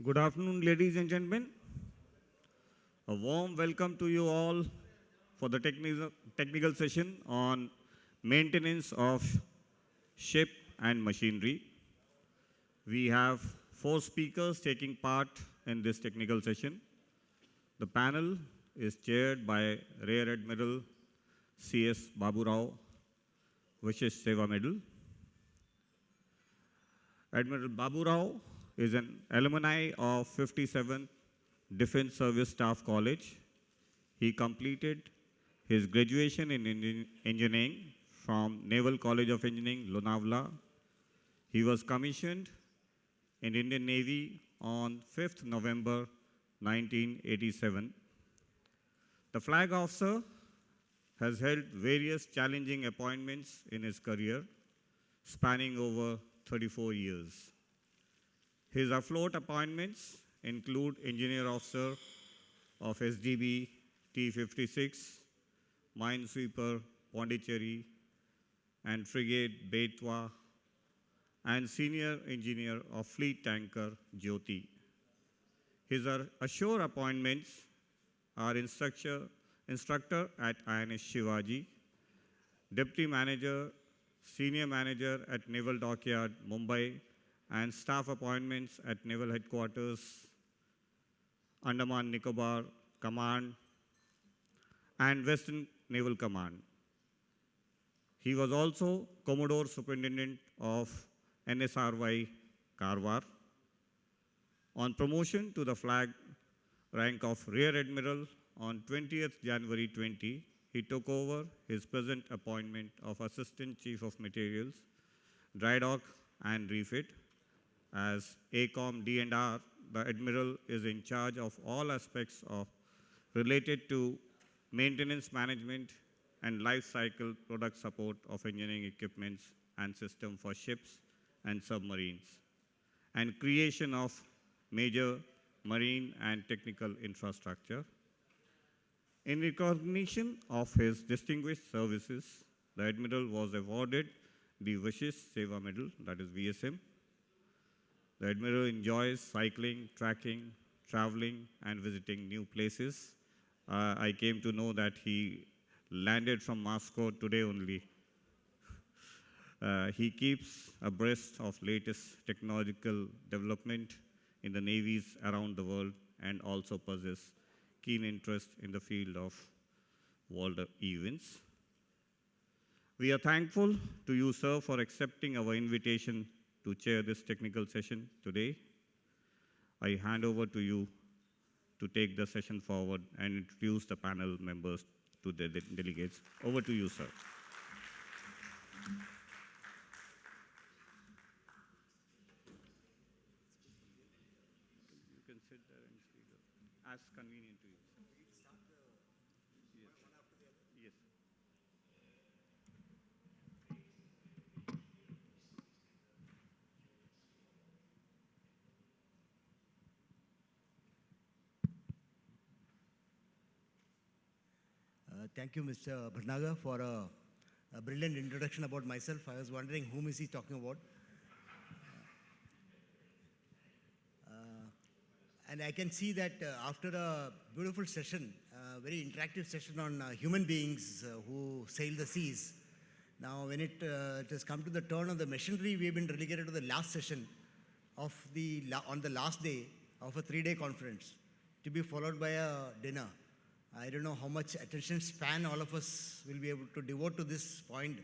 Good afternoon, ladies and gentlemen. A warm welcome to you all for the technical session on maintenance of ship and machinery. We have four speakers taking part in this technical session. The panel is chaired by Rear Admiral C.S. Babu Rao, Vishesh Seva Medal. Admiral Babu Rao is an alumni of 57th Defense Service Staff College. He completed his graduation in engineering from Naval College of Engineering, Lonavala. He was commissioned in Indian Navy on 5th November 1987. The flag officer has held various challenging appointments in his career, spanning over 34 years. His afloat appointments include Engineer Officer of SDB T-56, Minesweeper Pondicherry, and Frigate Betwa, and Senior Engineer of Fleet Tanker Jyoti. His ashore appointments are instructor at INS Shivaji, Deputy Manager, Senior Manager at Naval Dockyard, Mumbai, and staff appointments at Naval Headquarters, Andaman Nicobar Command, and Western Naval Command. He was also Commodore Superintendent of NSRY Karwar. On promotion to the flag rank of Rear Admiral on 20th January 20, he took over his present appointment of Assistant Chief of Materials, Dry Dock and Refit. As ACOM D&R, the Admiral is in charge of all aspects related to maintenance management and life cycle product support of engineering equipments and system for ships and submarines, and creation of major marine and technical infrastructure. In recognition of his distinguished services, the Admiral was awarded the Vishesh Seva Medal, that is VSM. The Admiral enjoys cycling, trekking, traveling, and visiting new places. I came to know that he landed from Moscow today only. He keeps abreast of latest technological development in the navies around the world and also possesses keen interest in the field of world events. We are thankful to you, sir, for accepting our invitation to chair this technical session today. I hand over to you to take the session forward and introduce the panel members to the delegates. Over to you, sir. You can sit there and speak as convenient to you. Yes. Thank you, Mr. Bhatnagar, for a brilliant introduction about myself. I was wondering whom is he talking about. And I can see that after a beautiful session, a very interactive session on human beings who sail the seas, now when it has come to the turn of the machinery, we have been relegated to the last session of on the last day of a 3-day conference, to be followed by a dinner. I don't know how much attention span all of us will be able to devote to this point.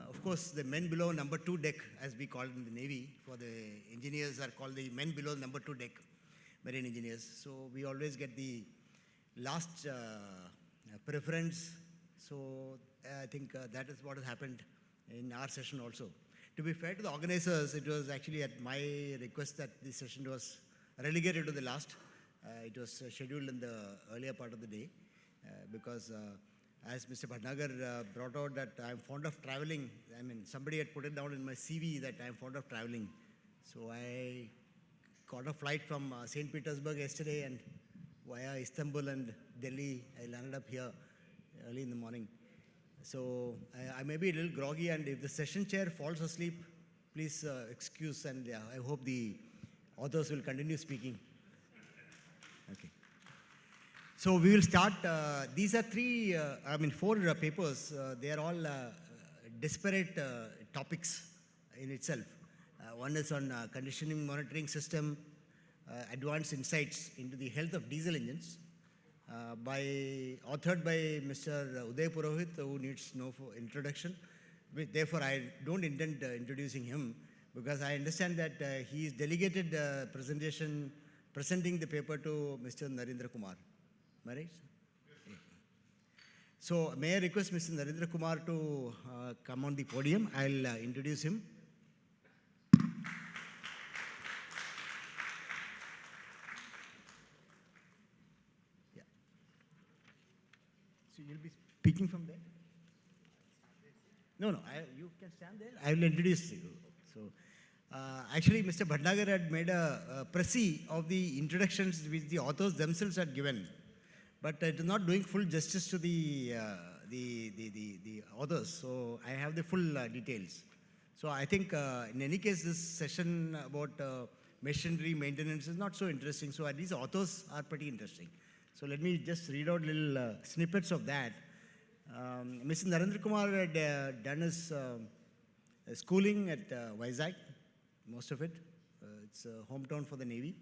Of course, the men below number 2 deck, as we call it in the Navy, for the engineers are called the men below number 2 deck, marine engineers. So we always get the last preference. So I think that is what has happened in our session also. To be fair to the organizers, it was actually at my request that this session was relegated to the last. It was scheduled in the earlier part of the day because as Mr. Bhatnagar brought out that I'm fond of traveling. I mean, somebody had put it down in my CV that I'm fond of traveling. So I caught a flight from St. Petersburg yesterday, and via Istanbul and Delhi, I landed up here early in the morning. So I may be a little groggy, and if the session chair falls asleep, please excuse, and I hope the authors will continue speaking. Okay. So we will start. These are four papers. They are all disparate topics in itself. One is on conditioning monitoring system, advanced insights into the health of diesel engines, authored by Mr. Uday Purohit, who needs no introduction. Therefore, I don't intend introducing him because I understand that he is delegated presenting the paper to Mr. Narendra Kumar. Am I right? Yeah. So, may I request Mr. Narendra Kumar to come on the podium? I'll introduce him. Yeah. So, you'll be speaking from there? No, you can stand there. I will introduce you. So, actually, Mr. Bhatnagar had made a précis of the introductions which the authors themselves had given, but it is not doing full justice to the authors. So, I have the full details. So, I think in any case, this session about machinery maintenance is not so interesting. So, at least authors are pretty interesting. So, let me just read out little snippets of that. Mr. Narendra Kumar had done his schooling at Vizag, most of it. It's a hometown for the Navy.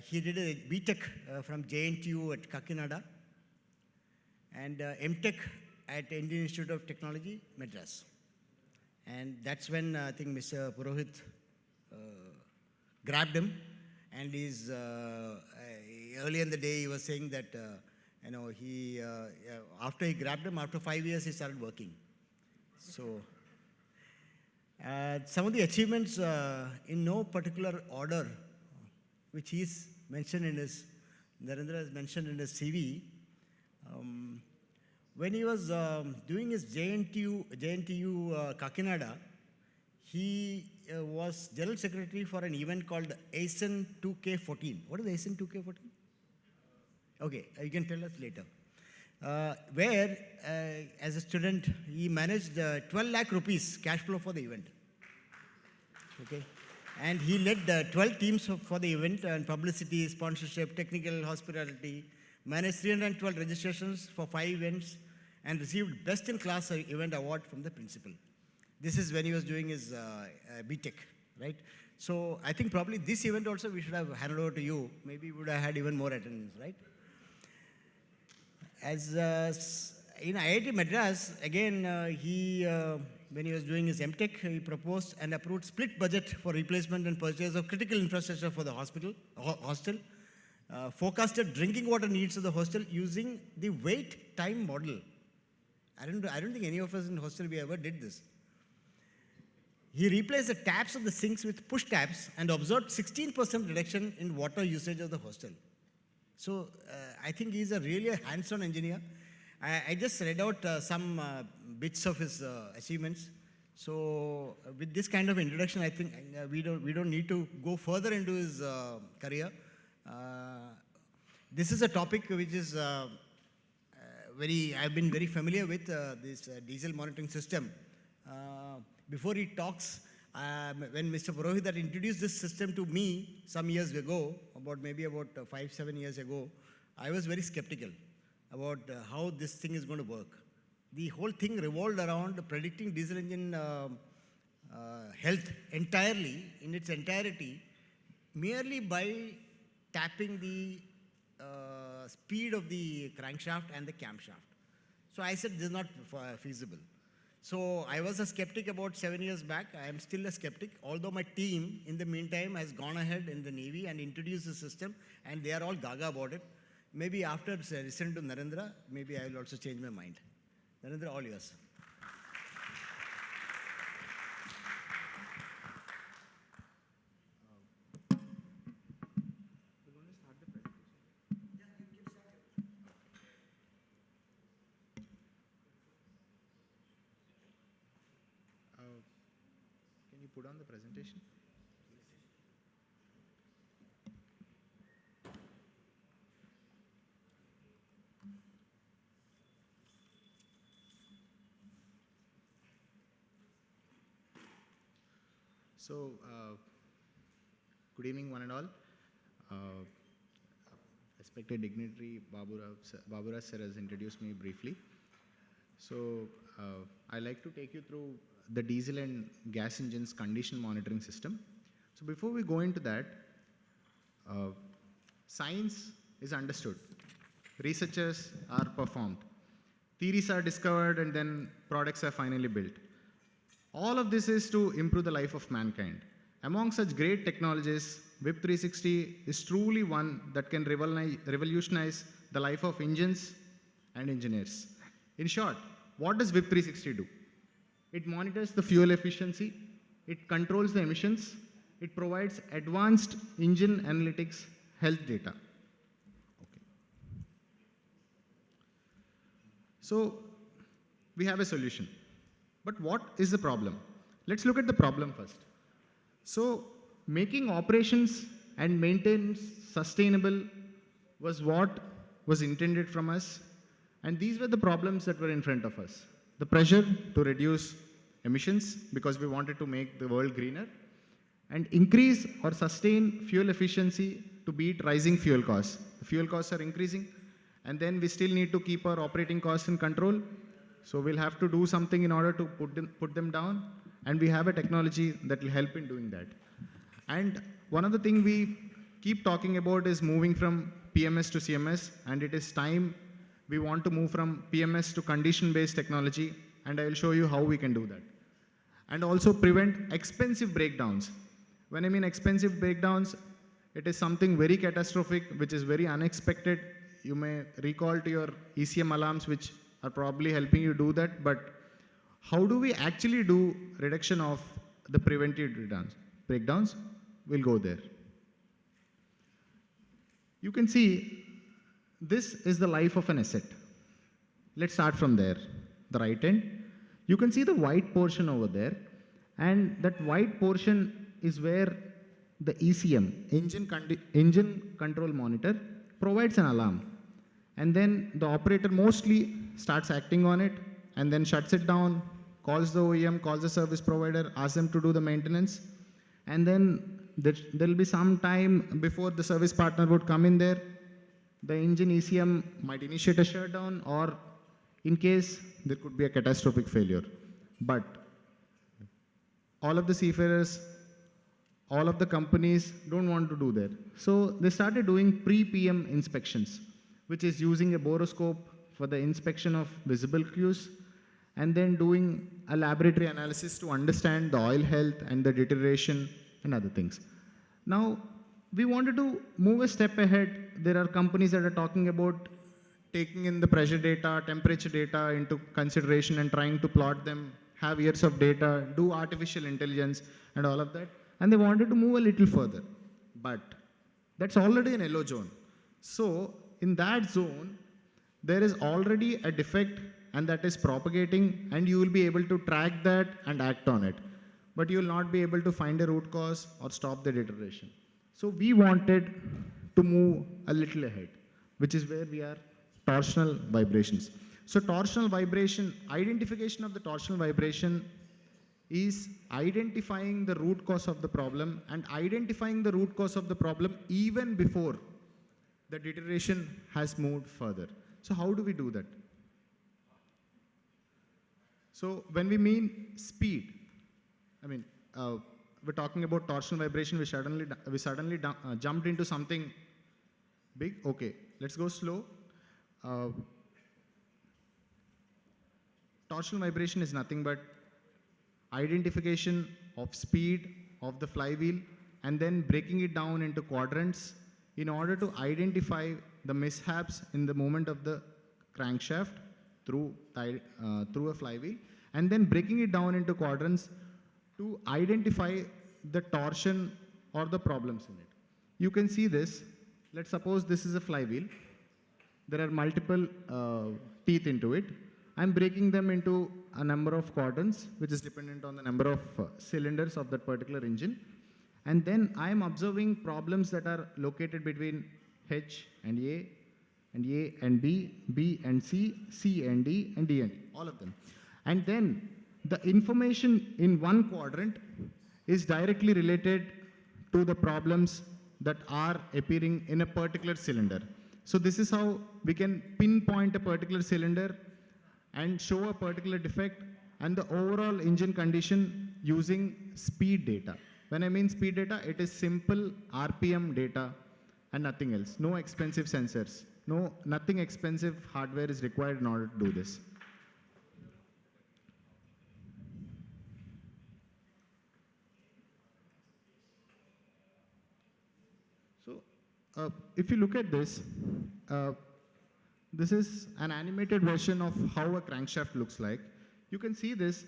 He did a B.Tech from JNTU at Kakinada and M.Tech at Indian Institute of Technology, Madras. And that's when I think Mr. Purohit grabbed him, and he's early in the day he was saying that he after he grabbed him, after 5 years he started working. So some of the achievements in no particular order, which he's mentioned in his, Narendra has mentioned in his CV. When he was doing his JNTU Kakinada, he was General Secretary for an event called ASEN 2K14. What is ASEN 2K14? Okay, you can tell us later. Where, as a student, he managed 12 lakh rupees cash flow for the event. Okay, and he led 12 teams for the event and publicity, sponsorship, technical, hospitality, managed 312 registrations for 5 events, and received Best in Class Event Award from the principal. This is when he was doing his B.Tech, right? So I think probably this event also we should have handed over to you. Maybe we would have had even more attendance, right? As in IIT Madras, again, when he was doing his M.Tech, he proposed and approved split budget for replacement and purchase of critical infrastructure for the hostel, forecasted drinking water needs of the hostel using the wait time model. I don't think any of us in hostel we ever did this. He replaced the taps of the sinks with push taps and observed 16% reduction in water usage of the hostel. So I think he's really a hands-on engineer. I just read out some bits of his achievements. So with this kind of introduction, I think we don't need to go further into his career. This is a topic which is I've been very familiar with this diesel monitoring system. Before he talks, when Mr. Purohit had introduced this system to me some years ago, about 5-7 years ago, I was very skeptical about how this thing is going to work. The whole thing revolved around predicting diesel engine health entirely, in its entirety, merely by tapping the speed of the crankshaft and the camshaft. So I said this is not feasible. So I was a skeptic about 7 years back. I am still a skeptic, although my team in the meantime has gone ahead in the Navy and introduced the system, and they are all gaga about it. Maybe after listening to Narendra, maybe I will also change my mind. Narendra, all yours. Can you put on the presentation? So, Good evening, one and all. Uh, Respected dignitary Baburaj sir has introduced me briefly. So, I'd like to take you through the diesel and gas engines condition monitoring system. So, before we go into that, uh, science is understood, researches are performed, theories are discovered, and then products are finally built. All of this is to improve the life of mankind. Among such great technologies, WIP 360 is truly one that can revolutionize the life of engines and engineers. In short, what does WIP 360 do? It monitors the fuel efficiency, it controls the emissions, it provides advanced engine analytics health data. Okay. So, we have a solution. But what is the problem? Let's look at the problem first. So, making operations and maintenance sustainable was what was intended from us, and these were the problems that were in front of us. The pressure to reduce emissions because we wanted to make the world greener, and increase or sustain fuel efficiency to beat rising fuel costs. The fuel costs are increasing, and then we still need to keep our operating costs in control. So we'll have to do something in order to put them down, and we have a technology that will help in doing that. And one of the things we keep talking about is moving from PMS to CMS, and it is time we want to move from PMS to condition-based technology, and I will show you how we can do that. And also prevent expensive breakdowns. When I mean expensive breakdowns, it is something very catastrophic, which is very unexpected. You may recall to your ECM alarms, which are probably helping you do that, but how do we actually do reduction of the preventive breakdowns? We'll go there. You can see this is the life of an asset. Let's start from there, the right end. You can see the white portion over there, and that white portion is where the ECM, engine control monitor, provides an alarm. And then the operator mostly starts acting on it and then shuts it down, calls the OEM, calls the service provider, asks them to do the maintenance. And then there'll be some time before the service partner would come in there. The engine ECM might initiate a shutdown, or in case there could be a catastrophic failure. But all of the seafarers, all of the companies don't want to do that. So they started doing pre-PM inspections, which is using a boroscope for the inspection of visible cues, and then doing a laboratory analysis to understand the oil health and the deterioration and other things. Now, we wanted to move a step ahead. There are companies that are talking about taking in the pressure data, temperature data into consideration and trying to plot them, have years of data, do artificial intelligence and all of that. And they wanted to move a little further. But that's already an yellow zone. So in that zone, there is already a defect, and that is propagating, and you will be able to track that and act on it. But you will not be able to find a root cause or stop the deterioration. So we wanted to move a little ahead, which is where we are, torsional vibrations. So torsional vibration, identification of the torsional vibration is identifying the root cause of the problem, and identifying the root cause of the problem even before the deterioration has moved further. So how do we do that? So when we mean speed, we're talking about torsional vibration, we suddenly jumped into something big. Okay, let's go slow. Torsional vibration is nothing but identification of speed of the flywheel and then breaking it down into quadrants in order to identify the mishaps in the movement of the crankshaft through a flywheel, and then breaking it down into quadrants to identify the torsion or the problems in it. You can see this. Let's suppose this is a flywheel. There are multiple teeth into it. I'm breaking them into a number of quadrants, which is dependent on the number of cylinders of that particular engine. And then I'm observing problems that are located between H and A and B, B and C, C and D, and D and E, all of them. And then the information in one quadrant is directly related to the problems that are appearing in a particular cylinder. So this is how we can pinpoint a particular cylinder and show a particular defect and the overall engine condition using speed data. When I mean speed data, it is simple RPM data and nothing else. No expensive sensors. Nothing expensive hardware is required in order to do this. So, if you look at this, uh, this is an animated version of how a crankshaft looks like. You can see this,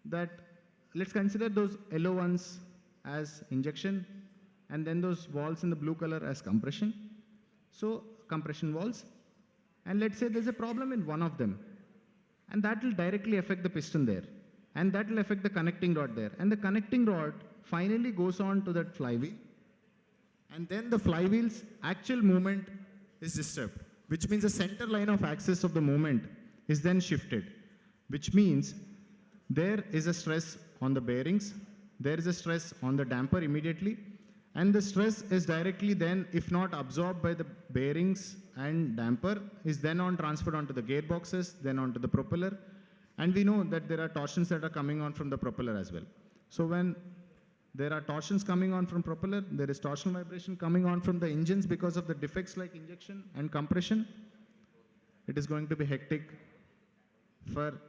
that let's consider those yellow ones as injection and then those valves in the blue color as compression. So compression valves. And let's say there's a problem in one of them. And that will directly affect the piston there. And that will affect the connecting rod there. And the connecting rod finally goes on to that flywheel. And then the flywheel's actual movement is disturbed, which means the center line of axis of the movement is then shifted, which means there is a stress on the bearings, there is a stress on the damper immediately, and the stress is directly then, if not absorbed by the bearings and damper, is then transferred onto the gearboxes, then onto the propeller, and we know that there are torsions that are coming on from the propeller as well. So when there are torsions coming on from propeller, there is torsional vibration coming on from the engines because of the defects like injection and compression. It is going to be hectic for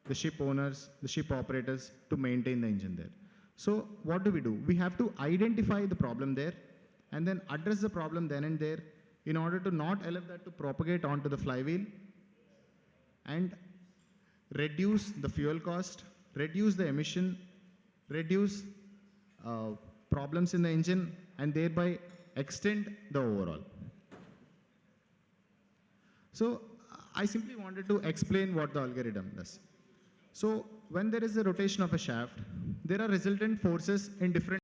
the ship owners, the ship operators to maintain the engine there. So what do? We have to identify the problem there and then address the problem then and there in order to not allow that to propagate onto the flywheel and reduce the fuel cost, reduce the emission, reduce problems in the engine, and thereby extend the overall. So I simply wanted to explain what the algorithm does. So when there is a rotation of a shaft, there are resultant forces in different